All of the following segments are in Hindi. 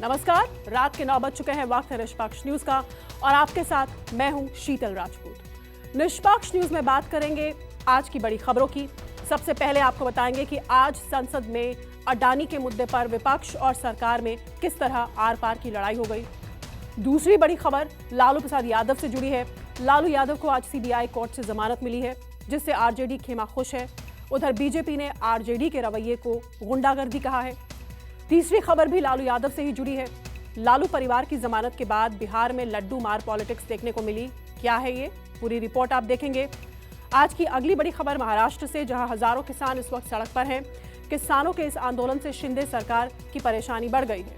नमस्कार, रात के 9 बज चुके हैं। वक्त है निष्पक्ष न्यूज का और आपके साथ मैं हूं शीतल राजपूत। निष्पक्ष न्यूज में बात करेंगे आज की बड़ी खबरों की। सबसे पहले आपको बताएंगे कि आज संसद में अडानी के मुद्दे पर विपक्ष और सरकार में किस तरह आर पार की लड़ाई हो गई। दूसरी बड़ी खबर लालू प्रसाद यादव से जुड़ी है। लालू यादव को आज सीबीआई कोर्ट से जमानत मिली है, जिससे आरजेडी खेमा खुश है। उधर बीजेपी ने आरजेडी के रवैये को गुंडागर्दी कहा है। तीसरी खबर भी लालू यादव से ही जुड़ी है। लालू परिवार की जमानत के बाद बिहार में लड्डू मार पॉलिटिक्स देखने को मिली। क्या है ये, पूरी रिपोर्ट आप देखेंगे। आज की अगली बड़ी खबर महाराष्ट्र से, जहां हजारों किसान इस वक्त सड़क पर हैं। किसानों के इस आंदोलन से शिंदे सरकार की परेशानी बढ़ गई है।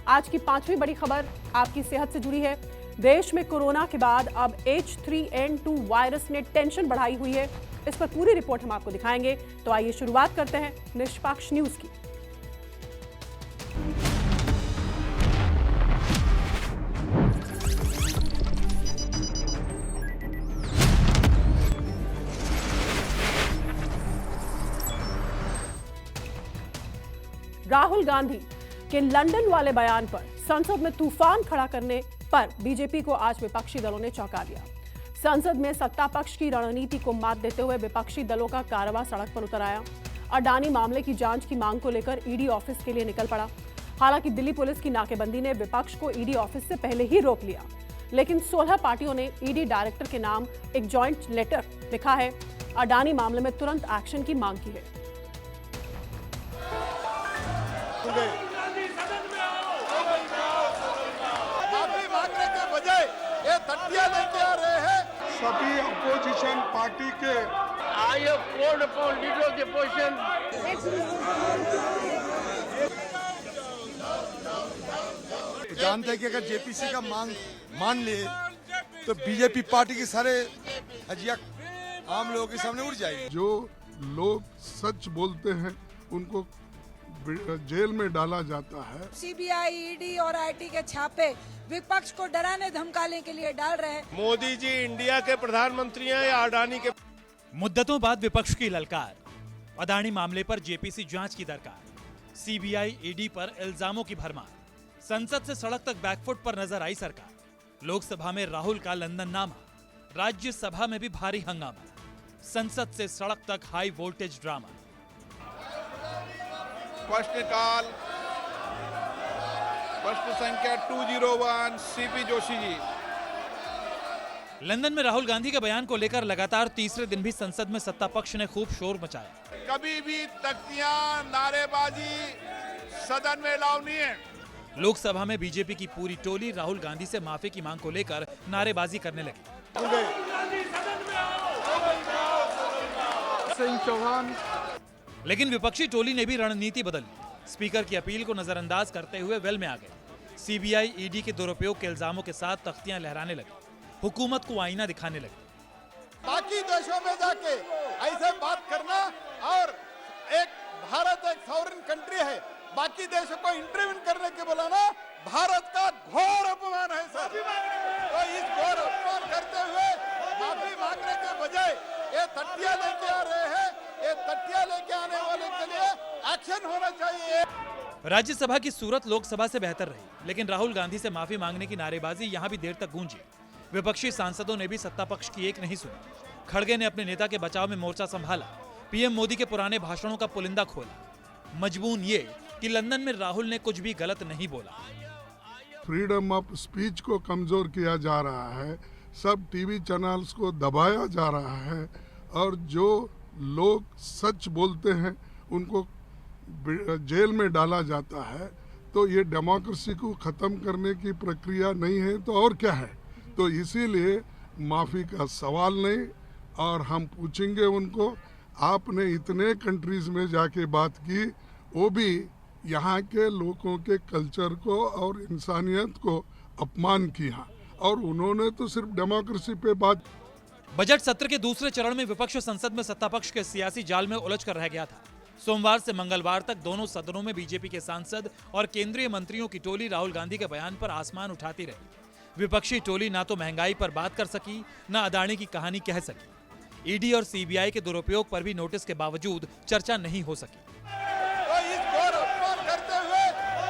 आज की पांचवी बड़ी खबर आपकी सेहत से जुड़ी है। देश में कोरोना के बाद अब H3N2 वायरस ने टेंशन बढ़ाई हुई है। इस पर पूरी रिपोर्ट हम आपको दिखाएंगे। तो आइए शुरुआत करते हैं निष्पक्ष न्यूज की। राहुल गांधी के लंदन वाले बयान पर संसद में तूफान खड़ा करने पर बीजेपी को आज विपक्षी दलों ने चौंका दिया। संसद में सत्ता पक्ष की रणनीति को मात देते हुए विपक्षी दलों का कारवां सड़क पर उतर आया। अडानी मामले की जांच की मांग को लेकर ईडी ऑफिस के लिए निकल पड़ा। हालांकि दिल्ली पुलिस की नाकेबंदी ने विपक्ष को ईडी ऑफिस से पहले ही रोक लिया, लेकिन 16 पार्टियों ने ईडी डायरेक्टर के नाम एक जॉइंट लेटर लिखा है। अडानी मामले में तुरंत एक्शन की मांग की है। माफी मांगने के बजाय ये धट्टियां लेके आ रहे हैं। सभी अपोजिशन पार्टी के I have called upon leader of the opposition. जानते हैं कि अगर जेपीसी का मांग मान ले तो बीजेपी पार्टी की सारे हजिया आम लोगों के सामने उड़ जाएगी। जो लोग सच बोलते हैं उनको जेल में डाला जाता है। सीबीआई, ईडी और आईटी के छापे विपक्ष को डराने धमकाने के लिए डाल रहे हैं। मोदी जी इंडिया के प्रधानमंत्री हैं या अडानी के? मुद्दतों बाद विपक्ष की ललकार। अडानी मामले पर जेपीसी जांच की दरकार। सीबीआई, ईडी पर इल्जामों की भरमार। संसद से सड़क तक बैकफुट पर नजर आई सरकार। लोकसभा में राहुल का लंदन नामा, राज्यसभा में भी भारी हंगामा। संसद से सड़क तक हाई वोल्टेज ड्रामा। प्रश्नकाल प्रश्न संख्या 201 सीपी जोशी जी। लंदन में राहुल गांधी के बयान को लेकर लगातार तीसरे दिन भी संसद में सत्ता पक्ष ने खूब शोर मचाया। कभी भी तख्तियां, नारेबाजी सदन में अलाउ नहीं है। लोकसभा में बीजेपी की पूरी टोली राहुल गांधी से माफी की मांग को लेकर नारेबाजी करने लगी। लेकिन विपक्षी टोली ने भी रणनीति बदली। स्पीकर की अपील को नजरअंदाज करते हुए वेल में आ गए। सीबीआई, ईडी के दुरुपयोग के इल्जामों के साथ तख्तियां लहराने लगी। हुकूमत को आईना दिखाने लगी। बाकी देशों में जाके ऐसे बात करना, और भारत एक सॉवरेन कंट्री है, बाकी देशों को इंटरवीन करने के बुलाना भारत का घोर अपमान है सर। तो इस घोर अपमान करते हुए माफी मांगने के बजाय ये धट्टियां लेके आ रहे हैं। ये धट्टियां लेके आने वाले के लिए एक्शन होना चाहिए। राज्यसभा की सूरत लोकसभा से बेहतर रही, लेकिन राहुल गांधी से माफी मांगने की नारेबाजी यहां भी देर तक गूंजी। विपक्षी सांसदों ने भी सत्ता पक्ष की एक नहीं सुनी। खड़गे ने अपने नेता के बचाव में मोर्चा संभाला। पीएम मोदी के पुराने भाषणों का पुलिंदा खोला। मजबून ये कि लंदन में राहुल ने कुछ भी गलत नहीं बोला। फ्रीडम ऑफ स्पीच को कमजोर किया जा रहा है, सब टीवी चैनल्स को दबाया जा रहा है, और जो लोग सच बोलते हैं उनको जेल में डाला जाता है। तो ये डेमोक्रेसी को ख़त्म करने की प्रक्रिया नहीं है तो और क्या है। तो इसीलिए माफ़ी का सवाल नहीं, और हम पूछेंगे उनको, आपने इतने कंट्रीज में जाके बात की, वो भी यहाँ के लोगों के कल्चर को और इंसानियत को अपमान किया, और उन्होंने तो सिर्फ डेमोक्रेसी पे बात। बजट सत्र के दूसरे चरण में विपक्ष संसद में सत्ता पक्ष के सियासी जाल में उलझ कर रह गया था। सोमवार से मंगलवार तक दोनों सदनों में बीजेपी के सांसद और केंद्रीय मंत्रियों की टोली राहुल गांधी के बयान पर आसमान उठाती रही। विपक्षी टोली ना तो महंगाई पर बात कर सकी, ना अडानी की कहानी कह सकी। ईडी और सीबीआई के दुरुपयोग पर भी नोटिस के बावजूद चर्चा नहीं हो सकी। तो इस घोर अपमान करते हुए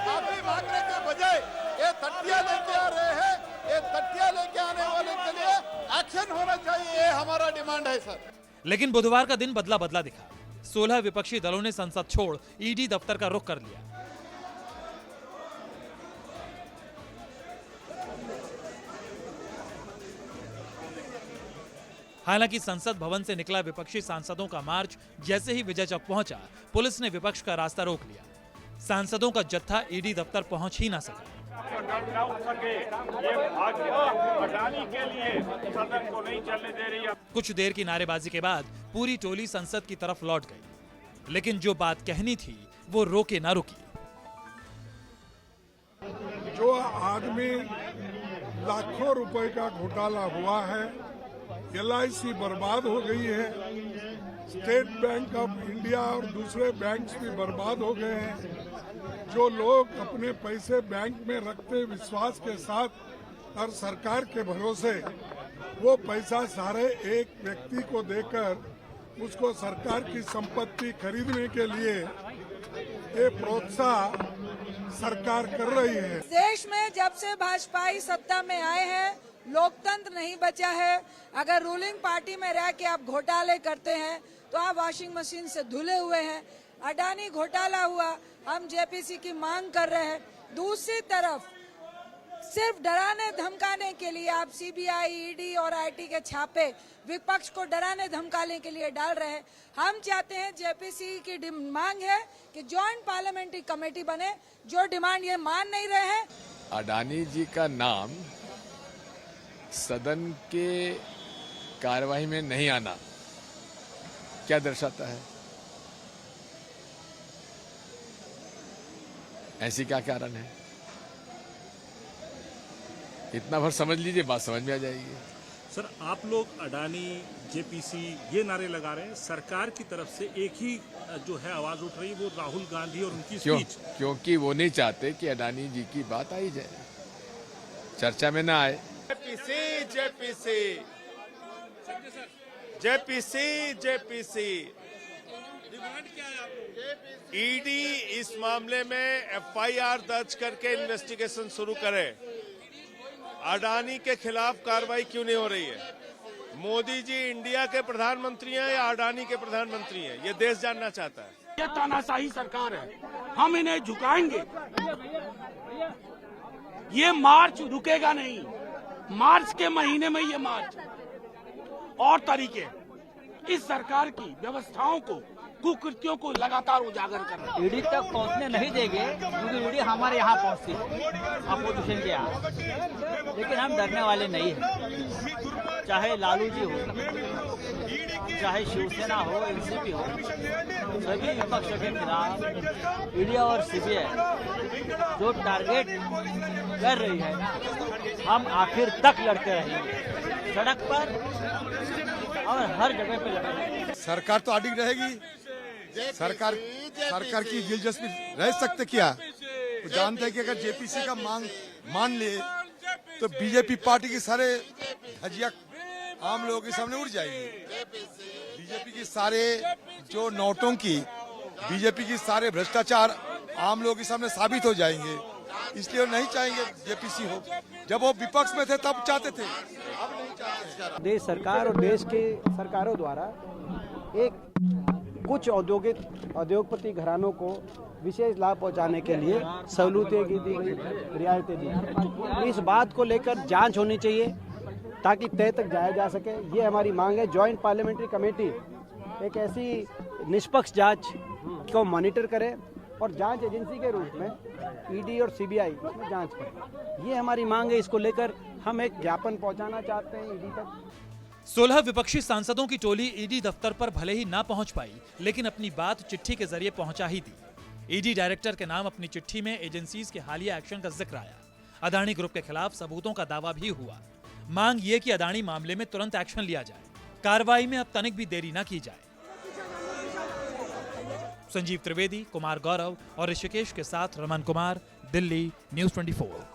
माफी मांगने के बजाय ये तटिया लेके आ रहे हैं, ये तटिया लेके आने वाले के लिए एक्शन होना चाहिए, ये हमारा डिमांड है सर। लेकिन बुधवार का दिन बदला बदला दिखा। 16 विपक्षी दलों ने संसद छोड़ ईडी दफ्तर का रुख कर लिया। हालांकि संसद भवन से निकला विपक्षी सांसदों का मार्च जैसे ही विजय चौक पहुंचा, पुलिस ने विपक्ष का रास्ता रोक लिया। सांसदों का जत्था ईडी दफ्तर पहुंच ही ना सका। न उठ सके, ये भाग्य अडानी के लिए सदन को नहीं चलने दे रही है। कुछ देर की नारेबाजी के बाद पूरी टोली संसद की तरफ लौट गई, लेकिन जो बात कहनी थी वो रोके ना रुकी। जो आदमी लाखों रुपए का घोटाला हुआ है, LIC बर्बाद हो गई है, स्टेट बैंक ऑफ इंडिया और दूसरे बैंक्स भी बर्बाद हो गए हैं। जो लोग अपने पैसे बैंक में रखते विश्वास के साथ और सरकार के भरोसे, वो पैसा सारे एक व्यक्ति को देकर उसको सरकार की संपत्ति खरीदने के लिए ये प्रोत्साहन सरकार कर रही है। देश में जब से भाजपाई सत्ता में आए हैं, लोकतंत्र नहीं बचा है। अगर रूलिंग पार्टी में रह के आप घोटाले करते हैं तो आप वॉशिंग मशीन से धुले हुए हैं। अडानी घोटाला हुआ, हम जेपीसी की मांग कर रहे हैं। दूसरी तरफ सिर्फ डराने धमकाने के लिए आप CBI, ED और IT के छापे विपक्ष को डराने धमकाने के लिए डाल रहे हैं। हम चाहते हैं, जेपीसी की मांग है कि जॉइंट पार्लियामेंट्री कमेटी बने। जो डिमांड ये मान नहीं रहे हैं। अडानी जी का नाम सदन के कार्यवाही में नहीं आना क्या दर्शाता है? ऐसी क्या कारण है? इतना भर समझ लीजिए, बात समझ में आ जाएगी। सर, आप लोग अडानी, जेपीसी ये नारे लगा रहे हैं, सरकार की तरफ से एक ही जो है आवाज उठ रही है, वो राहुल गांधी और उनकी स्पीच। क्योंकि वो नहीं चाहते कि अडानी जी की बात आई जाए, चर्चा में ना आए। जेपीसी ईडी इस मामले में FIR दर्ज करके इन्वेस्टिगेशन शुरू करे। अडानी के खिलाफ कार्रवाई क्यों नहीं हो रही है? मोदी जी इंडिया के प्रधानमंत्री हैं या अडानी के प्रधानमंत्री हैं, ये देश जानना चाहता है। ये तानाशाही सरकार है, हम इन्हें झुकाएंगे। ये मार्च रुकेगा नहीं। मार्च के महीने में ये मार्च और तरीके इस सरकार की व्यवस्थाओं को, कुकृतियों को लगातार उजागर कर रहे हैं। ईडी तक पहुंचने नहीं देंगे, क्योंकि ईडी हमारे यहाँ पहुंचती है अपोजिशन के यहाँ। लेकिन हम डरने वाले नहीं हैं। चाहे लालू जी हो, चाहे शिवसेना हो, NCP हो, सभी विपक्ष के खिलाफ ईडी और CBI जो टारगेट कर रही है ना, हम आखिर तक लड़ते रहेंगे, सड़क पर और हर जगह पे लड़ेंगे। सरकार तो अडिग रहेगी। सरकार की दिलचस्पी रह सकते क्या? तो जानते हैं कि अगर जेपीसी का मांग मान ले तो बीजेपी पार्टी की सारे धजिया आम लोगों के सामने उड़ जाएगी। बीजेपी की सारे जो नोटों की, बीजेपी की सारे भ्रष्टाचार आम लोगों के सामने साबित हो जाएंगे। इसलिए नहीं चाहेंगे जेपीसी हो। जब वो विपक्ष में थे तब चाहते थे, अब नहीं चाहते। देश सरकार और देश के सरकारों द्वारा एक कुछ उद्योगपति घरानों को विशेष लाभ पहुंचाने के लिए सहूलियतें दी गई, रियायतें दी। इस बात को लेकर जांच होनी चाहिए ताकि तय तक जाया जा सके। ये हमारी मांग है। जॉइंट पार्लियामेंट्री कमेटी एक ऐसी निष्पक्ष जांच को मॉनिटर करे और जांच एजेंसी के रूप में ईडी और CBI में जांच करे। ये हमारी मांग है। इसको लेकर हम एक ज्ञापन पहुंचाना चाहते हैं ईडी तक। 16 विपक्षी सांसदों की टोली ईडी दफ्तर पर भले ही ना पहुंच पाई, लेकिन अपनी बात चिट्ठी के जरिए पहुंचा ही दी। ईडी डायरेक्टर के नाम अपनी चिट्ठी में एजेंसीज के हालिया एक्शन का जिक्र आया। अदानी ग्रुप के खिलाफ सबूतों का दावा भी हुआ। मांग ये कि अदानी मामले में तुरंत एक्शन लिया जाए, कार्रवाई में अब तनिक भी देरी न की जाए। संजीव त्रिवेदी, कुमार गौरव और ऋषिकेश के साथ रमन कुमार, दिल्ली, News 24।